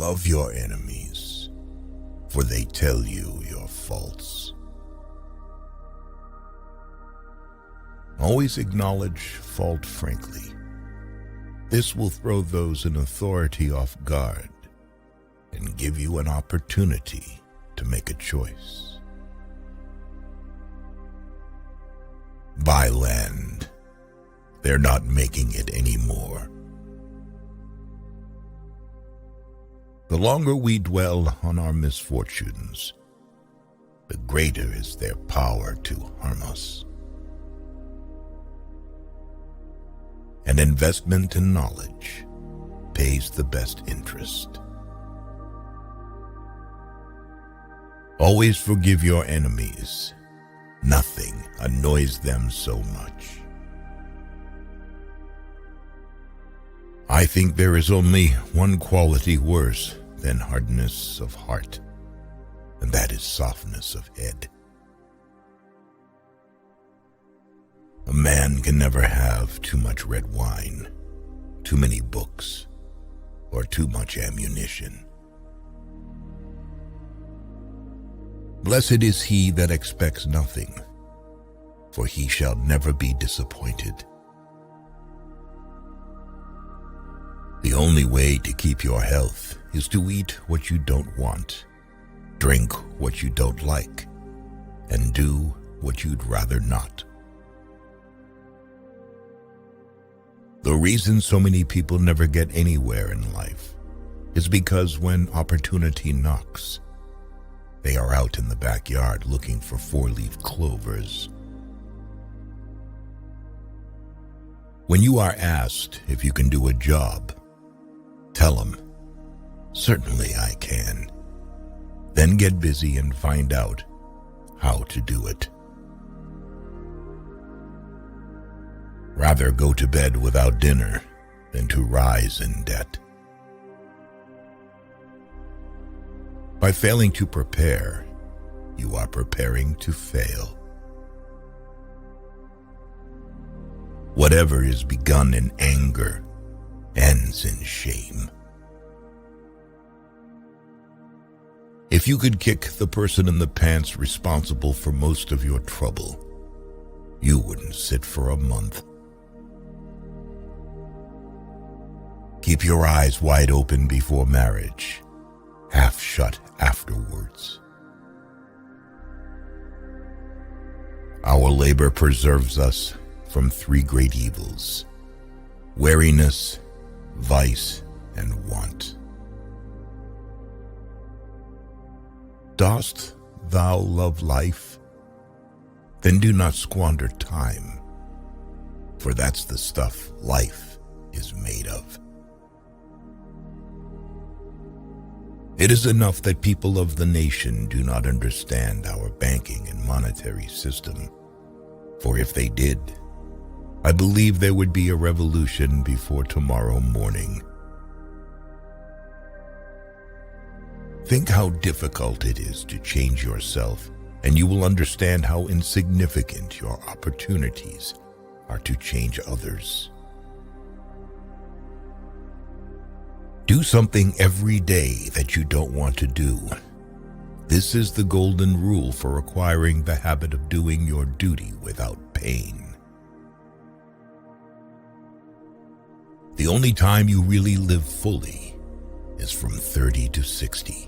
Love your enemies, for they tell you your faults. Always acknowledge fault frankly. This will throw those in authority off guard and give you an opportunity to make a choice. Buy land. They're not making it anymore. The longer we dwell on our misfortunes, the greater is their power to harm us. An investment in knowledge pays the best interest. Always forgive your enemies. Nothing annoys them so much. I think there is only one quality worse than hardness of heart, and that is softness of head. A man can never have too much red wine, too many books, or too much ammunition. Blessed is he that expects nothing, for he shall never be disappointed. The only way to keep your health is to eat what you don't want, drink what you don't like, and do what you'd rather not. The reason so many people never get anywhere in life is because when opportunity knocks, they are out in the backyard looking for four-leaf clovers. When you are asked if you can do a job, tell them, "Certainly I can." Then get busy and find out how to do it. Rather go to bed without dinner than to rise in debt. By failing to prepare, you are preparing to fail. Whatever is begun in anger ends in shame. If you could kick the person in the pants responsible for most of your trouble, you wouldn't sit for a month. Keep your eyes wide open before marriage, half shut afterwards. Our labor preserves us from three great evils: weariness, vice, and want. Dost thou love life? Then do not squander time, for that's the stuff life is made of. It is enough that people of the nation do not understand our banking and monetary system, for if they did, I believe there would be a revolution before tomorrow morning. Think how difficult it is to change yourself, and you will understand how insignificant your opportunities are to change others. Do something every day that you don't want to do. This is the golden rule for acquiring the habit of doing your duty without pain. The only time you really live fully is from 30 to 60.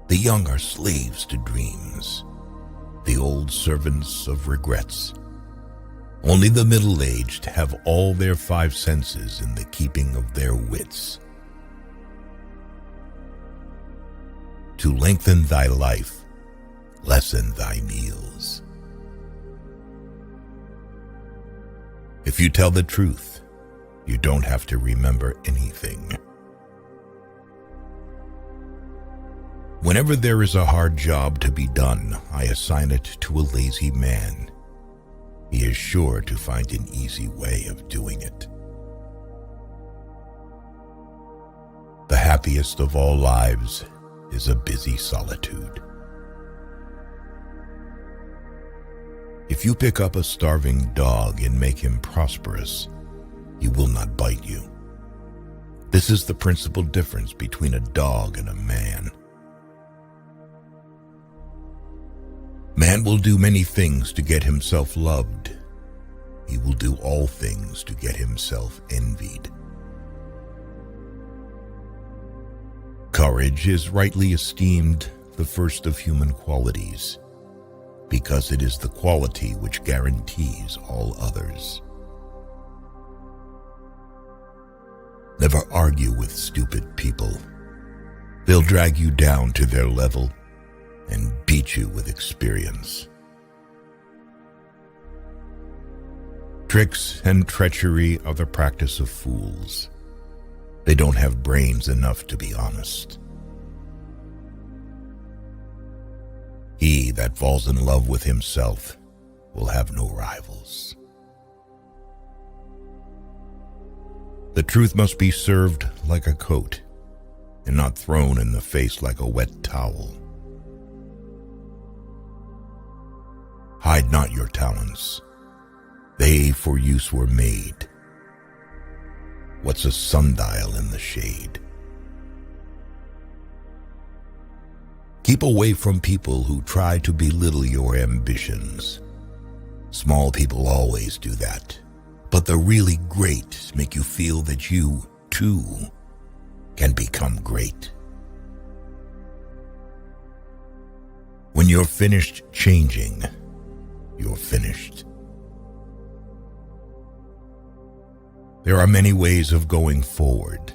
The young are slaves to dreams, the old servants of regrets. Only the middle-aged have all their five senses in the keeping of their wits. To lengthen thy life, lessen thy meals. If you tell the truth, you don't have to remember anything. Whenever there is a hard job to be done, I assign it to a lazy man. He is sure to find an easy way of doing it. The happiest of all lives is a busy solitude. If you pick up a starving dog and make him prosperous, he will not bite you. This is the principal difference between a dog and a man. Man will do many things to get himself loved. He will do all things to get himself envied. Courage is rightly esteemed the first of human qualities, because it is the quality which guarantees all others. Never argue with stupid people. They'll drag you down to their level and beat you with experience. Tricks and treachery are the practice of fools. They don't have brains enough to be honest. He that falls in love with himself will have no rivals. The truth must be served like a coat and not thrown in the face like a wet towel. Hide not your talents. They for use were made. What's a sundial in the shade? Keep away from people who try to belittle your ambitions. Small people always do that, but the really great make you feel that you, too, can become great. When you're finished changing, you're finished. There are many ways of going forward,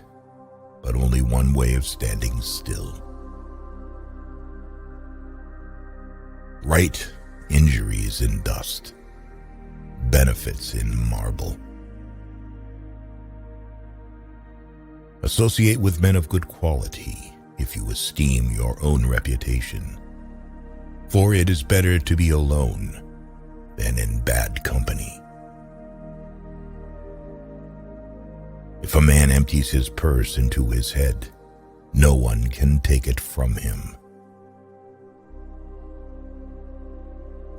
but only one way of standing still. Right injuries in dust, benefits in marble. Associate with men of good quality if you esteem your own reputation, for it is better to be alone than in bad company. If a man empties his purse into his head, no one can take it from him.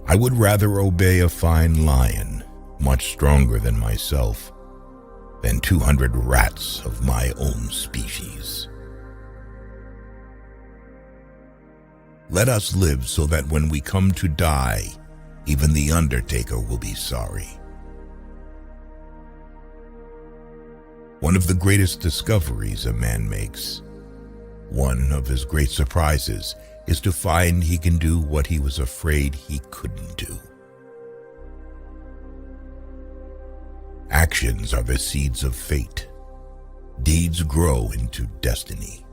I would rather obey a fine lion, much stronger than myself, than 200 rats of my own species. Let us live so that when we come to die, even the undertaker will be sorry. One of the greatest discoveries a man makes, one of his great surprises, is to find he can do what he was afraid he couldn't do. Actions are the seeds of fate. Deeds grow into destiny.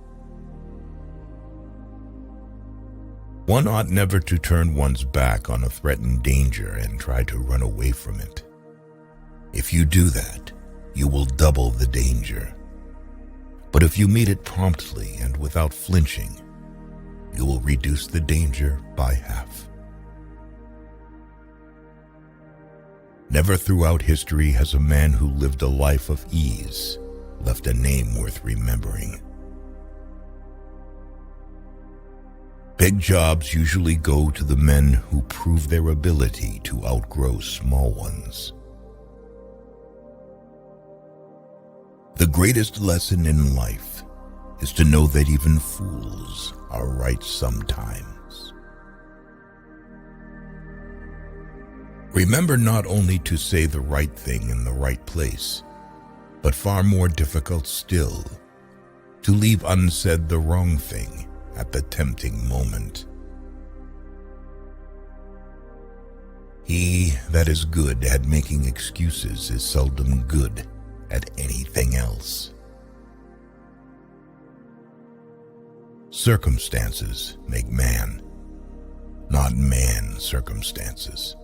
One ought never to turn one's back on a threatened danger and try to run away from it. If you do that, you will double the danger. But if you meet it promptly and without flinching, you will reduce the danger by half. Never throughout history has a man who lived a life of ease left a name worth remembering. Big jobs usually go to the men who prove their ability to outgrow small ones. The greatest lesson in life is to know that even fools are right sometimes. Remember not only to say the right thing in the right place, but far more difficult still, to leave unsaid the wrong thing at the tempting moment. He that is good at making excuses is seldom good at anything else. Circumstances make man, not man circumstances.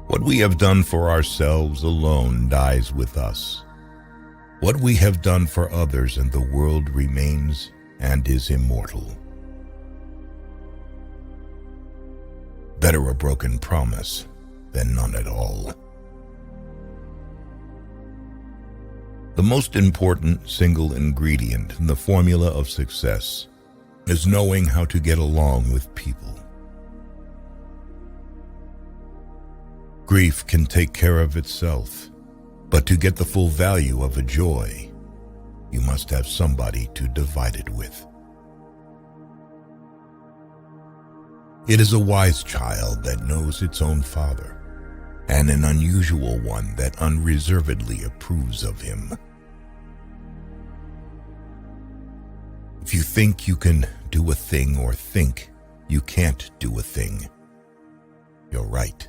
What we have done for ourselves alone dies with us. What we have done for others and the world remains and is immortal. Better a broken promise than none at all. The most important single ingredient in the formula of success is knowing how to get along with people. Grief can take care of itself. But to get the full value of a joy, you must have somebody to divide it with. It is a wise child that knows its own father, and an unusual one that unreservedly approves of him. If you think you can do a thing or think you can't do a thing, you're right.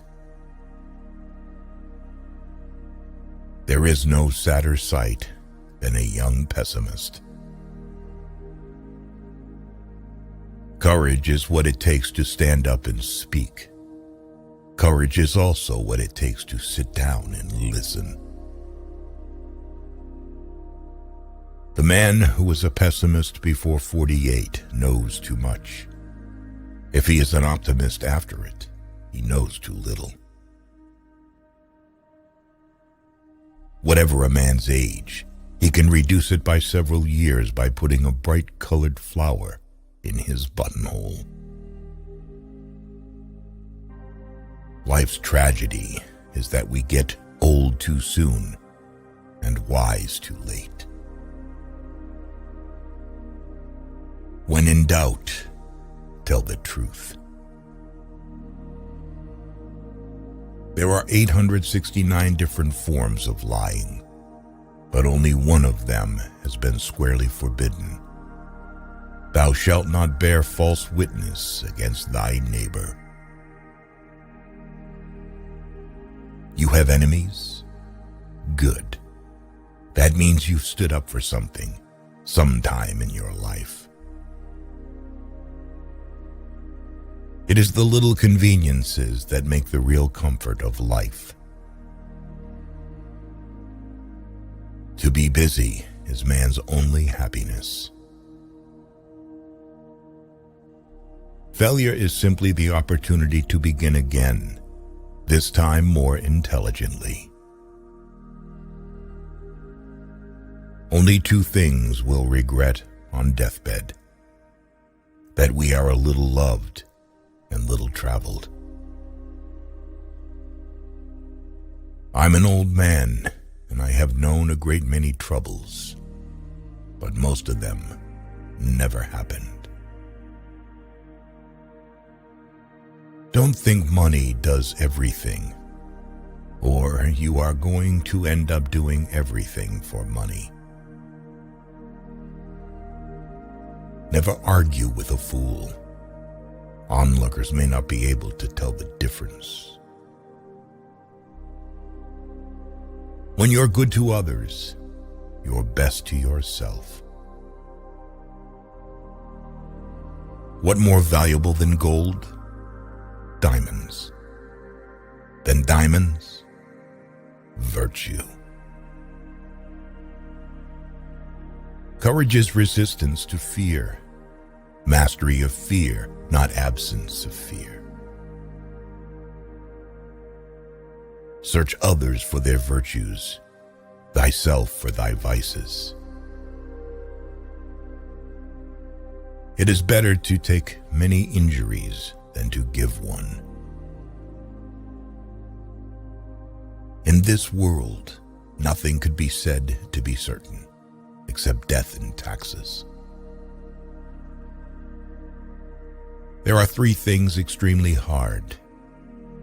There is no sadder sight than a young pessimist. Courage is what it takes to stand up and speak. Courage is also what it takes to sit down and listen. The man who was a pessimist before 48 knows too much. If he is an optimist after it, he knows too little. Whatever a man's age, he can reduce it by several years by putting a bright-colored flower in his buttonhole. Life's tragedy is that we get old too soon and wise too late. When in doubt, tell the truth. There are 869 different forms of lying, but only one of them has been squarely forbidden. Thou shalt not bear false witness against thy neighbor. You have enemies? Good. That means you've stood up for something, sometime in your life. It is the little conveniences that make the real comfort of life. To be busy is man's only happiness. Failure is simply the opportunity to begin again, this time more intelligently. Only two things we'll regret on deathbed: that we are a little loved and little traveled. I'm an old man, and I have known a great many troubles, but most of them never happened. Don't think money does everything, or you are going to end up doing everything for money. Never argue with a fool. Onlookers may not be able to tell the difference. When you're good to others, you're best to yourself. What more valuable than gold? Diamonds. Then diamonds? Virtue. Courage is resistance to fear. Mastery of fear, not absence of fear. Search others for their virtues, thyself for thy vices. It is better to take many injuries than to give one. In this world, nothing could be said to be certain, except death and taxes. There are three things extremely hard: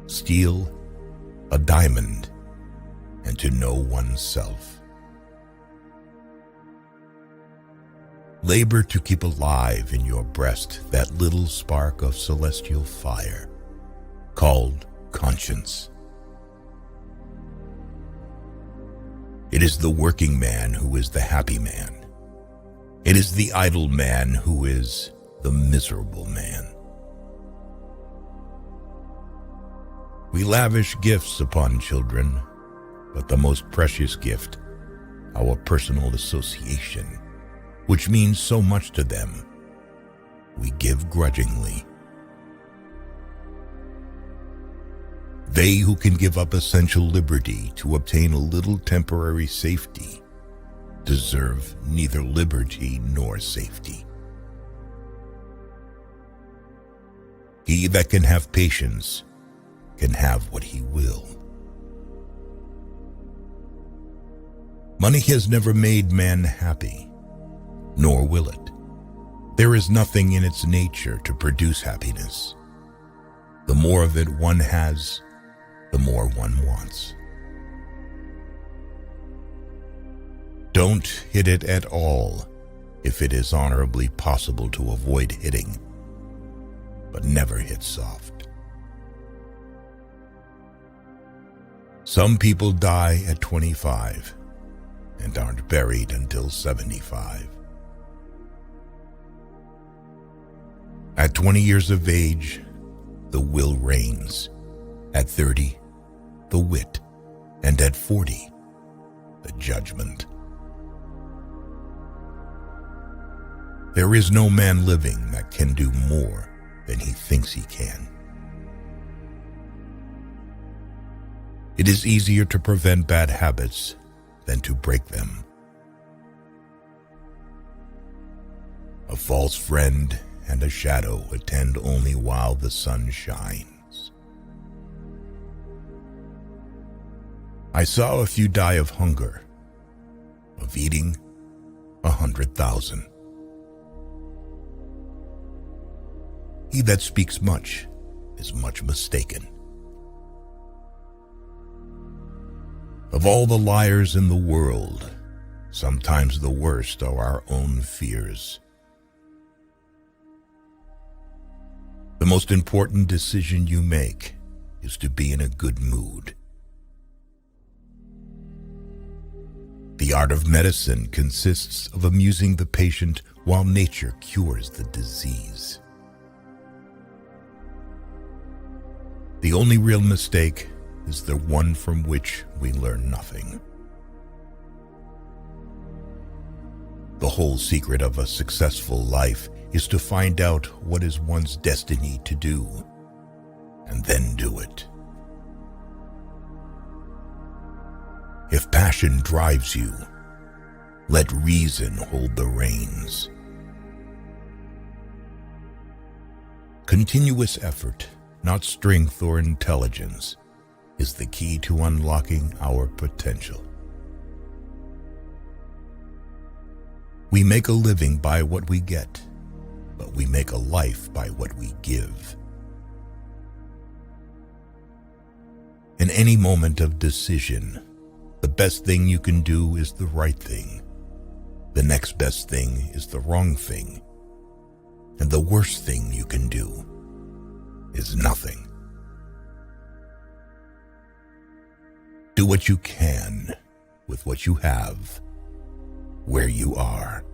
steal, a diamond, and to know oneself. Labor to keep alive in your breast that little spark of celestial fire, called conscience. It is the working man who is the happy man. It is the idle man who is the miserable man. We lavish gifts upon children, but the most precious gift, our personal association, which means so much to them, we give grudgingly. They who can give up essential liberty to obtain a little temporary safety deserve neither liberty nor safety. He that can have patience can have what he will. Money has never made man happy, nor will it. There is nothing in its nature to produce happiness. The more of it one has, the more one wants. Don't hit it at all if it is honorably possible to avoid hitting, but never hit soft. Some people die at 25 and aren't buried until 75. At 20 years of age, the will reigns. At 30, the wit. And at 40, the judgment. There is no man living that can do more than he thinks he can. It is easier to prevent bad habits than to break them. A false friend and a shadow attend only while the sun shines. I saw a few die of hunger, of eating 100,000. He that speaks much is much mistaken. Of all the liars in the world, sometimes the worst are our own fears. The most important decision you make is to be in a good mood. The art of medicine consists of amusing the patient while nature cures the disease. The only real mistake is the one from which we learn nothing. The whole secret of a successful life is to find out what is one's destiny to do, and then do it. If passion drives you, let reason hold the reins. Continuous effort, not strength or intelligence, is the key to unlocking our potential. We make a living by what we get, but we make a life by what we give. In any moment of decision, the best thing you can do is the right thing. The next best thing is the wrong thing. And the worst thing you can do is nothing. Do what you can with what you have, where you are.